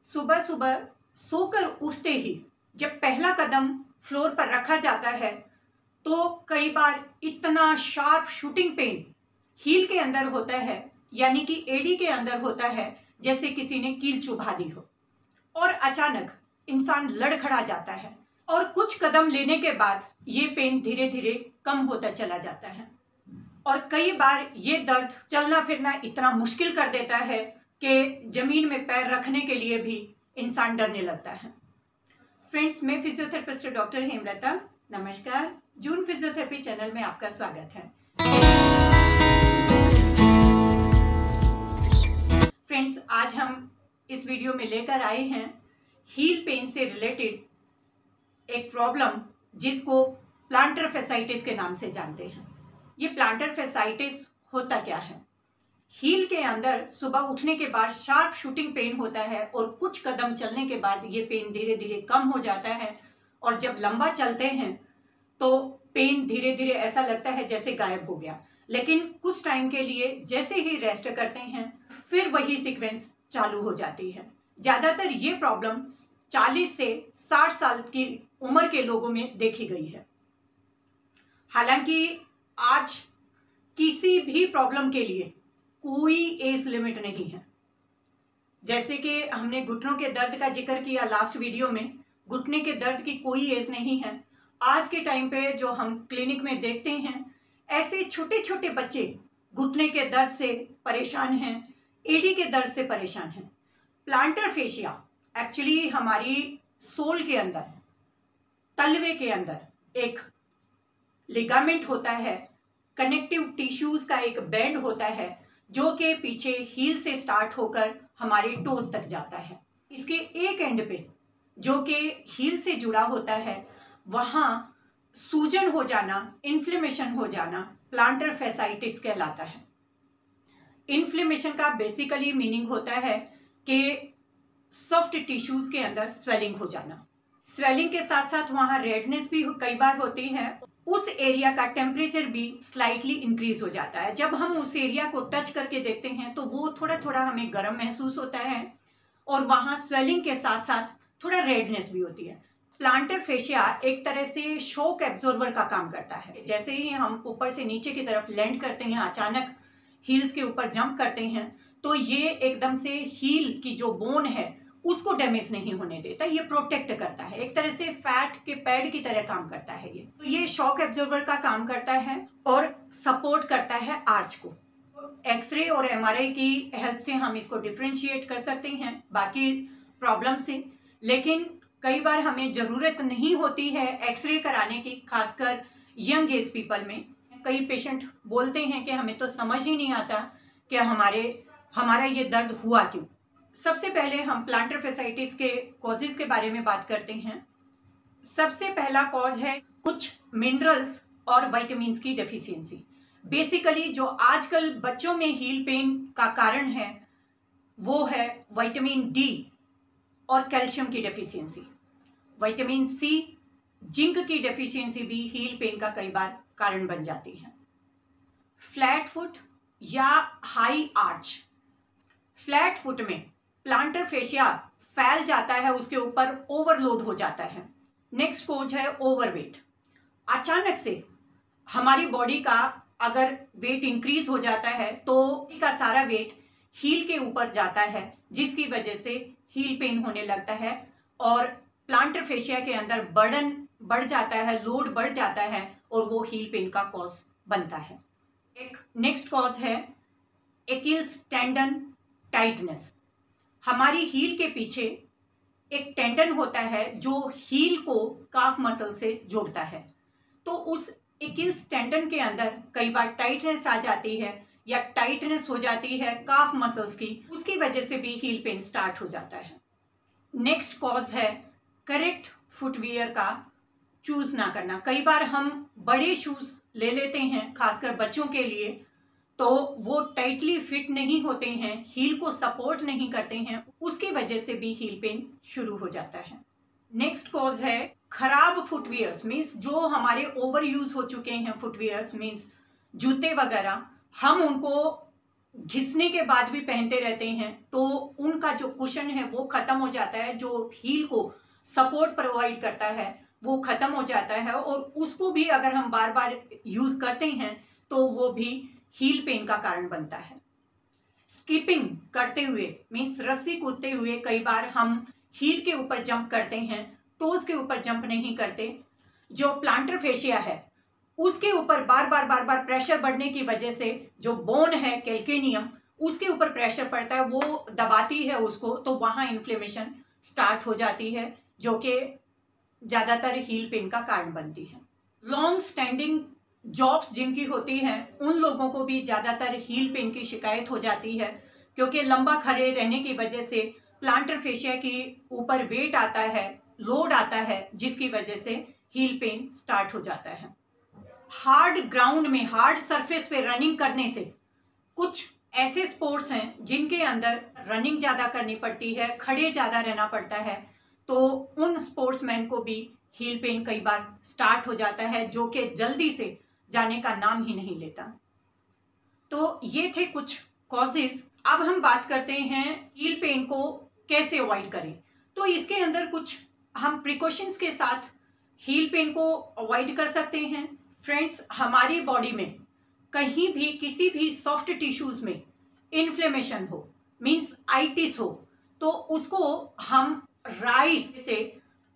सुबह सुबह सोकर उठते ही जब पहला कदम फ्लोर पर रखा जाता है तो कई बार इतना शार्प शूटिंग पेन हील के अंदर होता है, यानी कि एडी के अंदर होता है, जैसे किसी ने कील चुभा दी हो। और अचानक इंसान लड़खड़ा जाता है और कुछ कदम लेने के बाद ये पेन धीरे धीरे कम होता चला जाता है। और कई बार ये दर्द चलना फिरना इतना मुश्किल कर देता है कि जमीन में पैर रखने के लिए भी इंसान डरने लगता है। फ्रेंड्स, मैं फिजियोथेरेपिस्ट डॉक्टर हेमलता, नमस्कार। जून फिजियोथेरेपी चैनल में आपका स्वागत है। फ्रेंड्स, आज हम इस वीडियो में लेकर आए हैं हील पेन से रिलेटेड एक प्रॉब्लम जिसको प्लांटर फैसाइटिस के नाम से जानते हैं। ये प्लांटर फैसाइटिस होता क्या है? हील के अंदर सुबह उठने के बाद शार्प शूटिंग पेन होता है और कुछ कदम चलने के बाद ये पेन धीरे धीरे कम हो जाता है और जब लंबा चलते हैं तो पेन धीरे धीरे ऐसा लगता है जैसे गायब हो गया, लेकिन कुछ टाइम के लिए जैसे ही रेस्ट करते हैं फिर वही सीक्वेंस चालू हो जाती है। ज़्यादातर ये प्रॉब्लम 40 से 60 साल की उम्र के लोगों में देखी गई है। हालांकि आज किसी भी प्रॉब्लम के लिए कोई एज लिमिट नहीं है। जैसे कि हमने घुटनों के दर्द का जिक्र किया लास्ट वीडियो में, घुटने के दर्द की कोई एज नहीं है। आज के टाइम पे जो हम क्लिनिक में देखते हैं, ऐसे छोटे छोटे बच्चे घुटने के दर्द से परेशान हैं, एडी के दर्द से परेशान हैं। प्लांटर फेशिया एक्चुअली हमारी सोल के अंदर, तलवे के अंदर एक लिगामेंट होता है, कनेक्टिव टिश्यूज का एक बैंड होता है जो के पीछे हील से स्टार्ट होकर हमारे टोज तक जाता है। इसके एक एंड पे जो कि हील से जुड़ा होता है, वहाँ सूजन हो जाना, इन्फ्लेमेशन हो जाना प्लांटर फैसाइटिस कहलाता है। इन्फ्लेमेशन का बेसिकली मीनिंग होता है कि सॉफ्ट टिश्यूज के अंदर स्वेलिंग हो जाना। स्वेलिंग के साथ साथ वहाँ रेडनेस भी कई बार होती है। उस एरिया का टेम्परेचर भी स्लाइटली इंक्रीज हो जाता है। जब हम उस एरिया को टच करके देखते हैं तो वो थोड़ा थोड़ा हमें गर्म महसूस होता है और वहाँ स्वेलिंग के साथ साथ थोड़ा रेडनेस भी होती है। प्लांटर फेशिया एक तरह से शॉक एब्जॉर्बर का काम करता है। जैसे ही हम ऊपर से नीचे की तरफ लैंड करते हैं, अचानक हील्स के ऊपर जंप करते हैं, तो ये एकदम से हील की जो बोन है उसको डैमेज नहीं होने देता, ये प्रोटेक्ट करता है। एक तरह से फैट के पैड की तरह काम करता है। ये शॉक एब्जॉर्बर का काम करता है और सपोर्ट करता है आर्च को। एक्सरे और एमआरआई की हेल्प से हम इसको डिफरेंशिएट कर सकते हैं बाकी प्रॉब्लम से, लेकिन कई बार हमें ज़रूरत नहीं होती है एक्सरे कराने की, खासकर यंग एज पीपल में। कई पेशेंट बोलते हैं कि हमें तो समझ ही नहीं आता कि हमारा ये दर्द हुआ क्यों। सबसे पहले हम प्लांटर फैसाइटिस के कॉजेज के बारे में बात करते हैं। सबसे पहला कॉज है कुछ मिनरल्स और विटामिन्स की डेफिशिएंसी। बेसिकली जो आजकल बच्चों में हील पेन का कारण है वो है विटामिन डी और कैल्शियम की डेफिशिएंसी। विटामिन सी, जिंक की डेफिशिएंसी भी हील पेन का कई बार कारण बन जाती है। फ्लैट फुट या हाई आर्च, फ्लैट फुट में प्लांटर फेशिया फैल जाता है, उसके ऊपर ओवरलोड हो जाता है। नेक्स्ट कॉज है ओवरवेट। अचानक से हमारी बॉडी का अगर वेट इंक्रीज हो जाता है तो का सारा वेट हील के ऊपर जाता है, जिसकी वजह से हील पेन होने लगता है और प्लांटर फेशिया के अंदर बर्डन बढ़ जाता है, लोड बढ़ जाता है और वो हील पेन का कॉज बनता है। एक नेक्स्ट कॉज है एकिल्स टेंडन टाइटनेस। हमारी हील के पीछे एक टेंडन होता है जो हील को काफ मसल से जोड़ता है, तो उस एकिल्स टेंडन के अंदर कई बार टाइटनेस आ जाती है या टाइटनेस हो जाती है काफ मसल्स की, उसकी वजह से भी हील पेन स्टार्ट हो जाता है। नेक्स्ट कॉज है करेक्ट फुटवियर का चूज ना करना। कई बार हम बड़े शूज ले लेते हैं, खासकर बच्चों के लिए, तो वो टाइटली फिट नहीं होते हैं, हील को सपोर्ट नहीं करते हैं, उसकी वजह से भी हील पेन शुरू हो जाता है। नेक्स्ट कॉज है खराब फुटवियर्स, मीन्स जो हमारे ओवर यूज हो चुके हैं फुटवियर्स, मीन्स जूते वगैरह, हम उनको घिसने के बाद भी पहनते रहते हैं तो उनका जो कुशन है वो खत्म हो जाता है, जो हील को सपोर्ट प्रोवाइड करता है वो खत्म हो जाता है, और उसको भी अगर हम बार बार यूज करते हैं तो वो भी हील पेन का कारण बनता है। स्किपिंग करते हुए मीन्स रस्सी कूदते हुए कई बार हम हील के ऊपर जंप करते हैं, टोज के ऊपर जंप नहीं करते। जो प्लांटर फेशिया है उसके ऊपर बार बार प्रेशर बढ़ने की वजह से जो बोन है कैल्केनियम उसके ऊपर प्रेशर पड़ता है, वो दबाती है उसको, तो वहां इन्फ्लेमेशन स्टार्ट हो जाती है जो कि ज्यादातर हील पेन का कारण बनती है। लॉन्ग स्टैंडिंग जॉब्स जिनकी होती हैं उन लोगों को भी ज्यादातर हील पेन की शिकायत हो जाती है, क्योंकि लंबा खड़े रहने की वजह से प्लांटर फेशिया के ऊपर वेट आता है, लोड आता है, जिसकी वजह से हील पेन स्टार्ट हो जाता है। हार्ड ग्राउंड में, हार्ड सरफेस पे रनिंग करने से, कुछ ऐसे स्पोर्ट्स हैं जिनके अंदर रनिंग ज़्यादा करनी पड़ती है, खड़े ज़्यादा रहना पड़ता है, तो उन स्पोर्ट्समैन को भी हील पेन कई बार स्टार्ट हो जाता है जो कि जल्दी से जाने का नाम ही नहीं लेता। तो ये थे कुछ कॉजेज। अब हम बात करते हैं हील पेन को कैसे अवॉइड करें। तो इसके अंदर कुछ हम प्रिकॉशंस के साथ हील पेन को अवॉइड कर सकते हैं। फ्रेंड्स, हमारी बॉडी में कहीं भी किसी भी सॉफ्ट टिश्यूज में इन्फ्लेमेशन हो, मींस आइटिस हो, तो उसको हम राइस से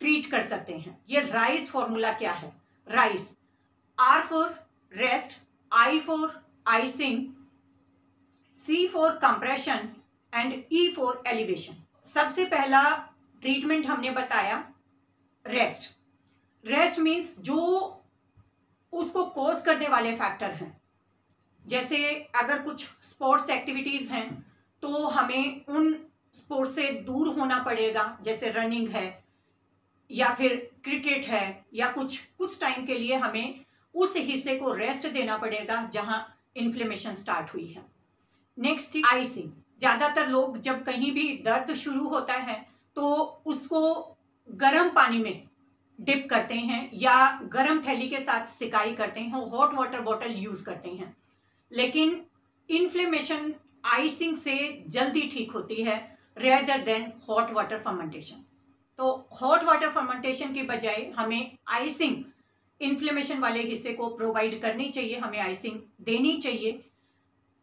ट्रीट कर सकते हैं। ये राइस फॉर्मूला क्या है? RICE, R for rest, I for icing, C for compression and E for elevation. सबसे पहला ट्रीटमेंट हमने बताया रेस्ट। रेस्ट मीन्स जो उसको कॉज करने वाले फैक्टर हैं, जैसे अगर कुछ स्पोर्ट्स एक्टिविटीज हैं तो हमें उन स्पोर्ट्स से दूर होना पड़ेगा, जैसे रनिंग है या फिर क्रिकेट है, या कुछ टाइम के लिए हमें उस हिस्से को रेस्ट देना पड़ेगा जहां इन्फ्लेमेशन स्टार्ट हुई है। Next, icing. ज्यादातर लोग जब कहीं भी दर्द शुरू होता है तो उसको गर्म पानी में डिप करते हैं या गर्म थैली के साथ सिकाई करते हैं, हॉट वाटर बॉटल यूज करते हैं, लेकिन इन्फ्लेमेशन आइसिंग से जल्दी ठीक होती है rather than hot water fermentation. तो हॉट वाटर फर्मेंटेशन के बजाय हमें आइसिंग इन्फ्लेमेशन वाले हिस्से को प्रोवाइड करनी चाहिए, हमें आइसिंग देनी चाहिए।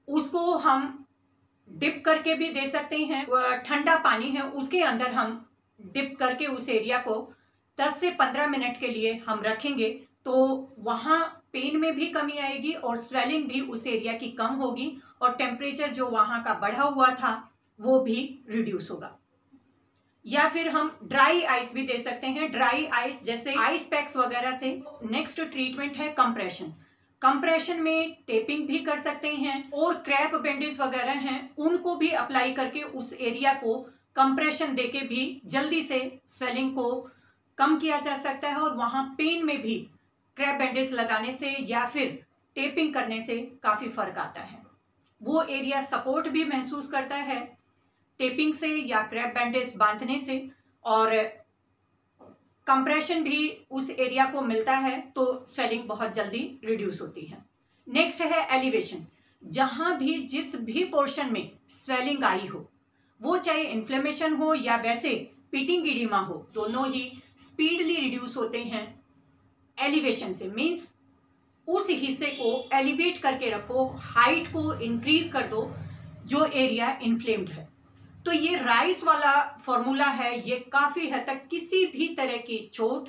उसको हम डिप करके भी दे सकते हैं, ठंडा पानी है उसके अंदर हम डिप करके उस एरिया को 10 से 15 मिनट के लिए हम रखेंगे तो वहाँ पेन में भी कमी आएगी और स्वेलिंग भी उस एरिया की कम होगी, और टेम्परेचर जो वहाँ का बढ़ा हुआ था वो भी रिड्यूस होगा। या फिर हम ड्राई आइस भी दे सकते हैं, ड्राई आइस जैसे आइस पैक्स वगैरह से। नेक्स्ट ट्रीटमेंट है कंप्रेशन। कंप्रेशन में टेपिंग भी कर सकते हैं, और क्रैप बैंडेज वगैरह हैं उनको भी अप्लाई करके उस एरिया को कंप्रेशन देके भी जल्दी से स्वेलिंग को कम किया जा सकता है, और वहां पेन में भी क्रैप बैंडेज लगाने से या फिर टेपिंग करने से काफी फर्क आता है। वो एरिया सपोर्ट भी महसूस करता है टेपिंग से या क्रैप बैंडेज बांधने से, और कंप्रेशन भी उस एरिया को मिलता है तो स्वेलिंग बहुत जल्दी रिड्यूस होती है। नेक्स्ट है एलिवेशन। जहां भी जिस भी पोर्शन में स्वेलिंग आई हो, वो चाहे इन्फ्लेमेशन हो या वैसे पिटिंग इडिमा हो, दोनों ही स्पीडली रिड्यूस होते हैं एलिवेशन से। मींस उस हिस्से को एलिवेट करके रखो, हाइट को इंक्रीज कर दो जो एरिया इन्फ्लेम्ड है। तो ये राइस वाला फॉर्मूला है, ये काफी हद तक किसी भी तरह की चोट,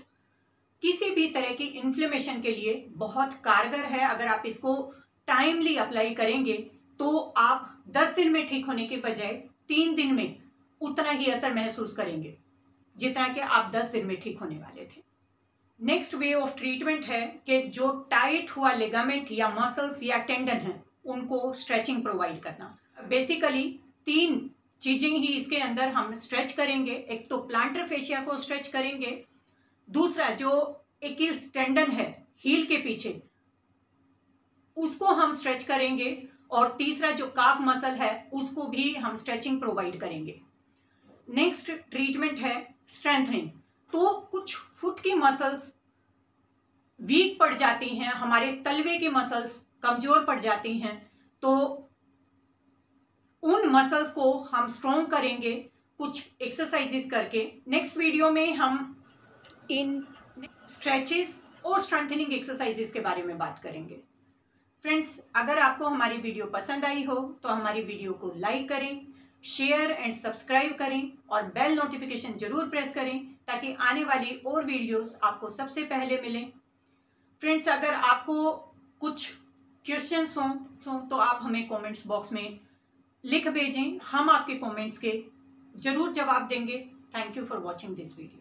किसी भी तरह की इन्फ्लेमेशन के लिए बहुत कारगर है। अगर आप इसको टाइमली अप्लाई करेंगे तो आप 10 दिन में ठीक होने के बजाय 3 दिन में उतना ही असर महसूस करेंगे जितना कि आप 10 दिन में ठीक होने वाले थे। नेक्स्ट वे ऑफ ट्रीटमेंट है कि जो टाइट हुआ लिगामेंट या मसल्स या टेंडन है उनको स्ट्रेचिंग प्रोवाइड करना। बेसिकली 3 चीजें ही इसके अंदर हम स्ट्रेच करेंगे। एक तो प्लांटर फेशिया को स्ट्रेच करेंगे, दूसरा जो एकिल्स टेंडन है हील के पीछे उसको हम स्ट्रेच करेंगे, और तीसरा जो काफ मसल है उसको भी हम स्ट्रेचिंग प्रोवाइड करेंगे। नेक्स्ट ट्रीटमेंट है स्ट्रेंथनिंग। तो कुछ फुट की मसल्स वीक पड़ जाती हैं, हमारे तलवे की मसल्स कमजोर पड़ जाती हैं, तो उन मसल्स को हम स्ट्रॉन्ग करेंगे कुछ एक्सरसाइजेस करके। नेक्स्ट वीडियो में हम इन स्ट्रेचेस और स्ट्रेंथनिंग एक्सरसाइजेस के बारे में बात करेंगे। फ्रेंड्स, अगर आपको हमारी वीडियो पसंद आई हो तो हमारी वीडियो को लाइक करें, शेयर एंड सब्सक्राइब करें और बेल नोटिफिकेशन जरूर प्रेस करें ताकि आने वाली और वीडियोस आपको सबसे पहले मिलें। फ्रेंड्स, अगर आपको कुछ क्वेश्चंस हों तो आप हमें कमेंट्स बॉक्स में लिख भेजें, हम आपके कमेंट्स के जरूर जवाब देंगे। Thank you for watching this video.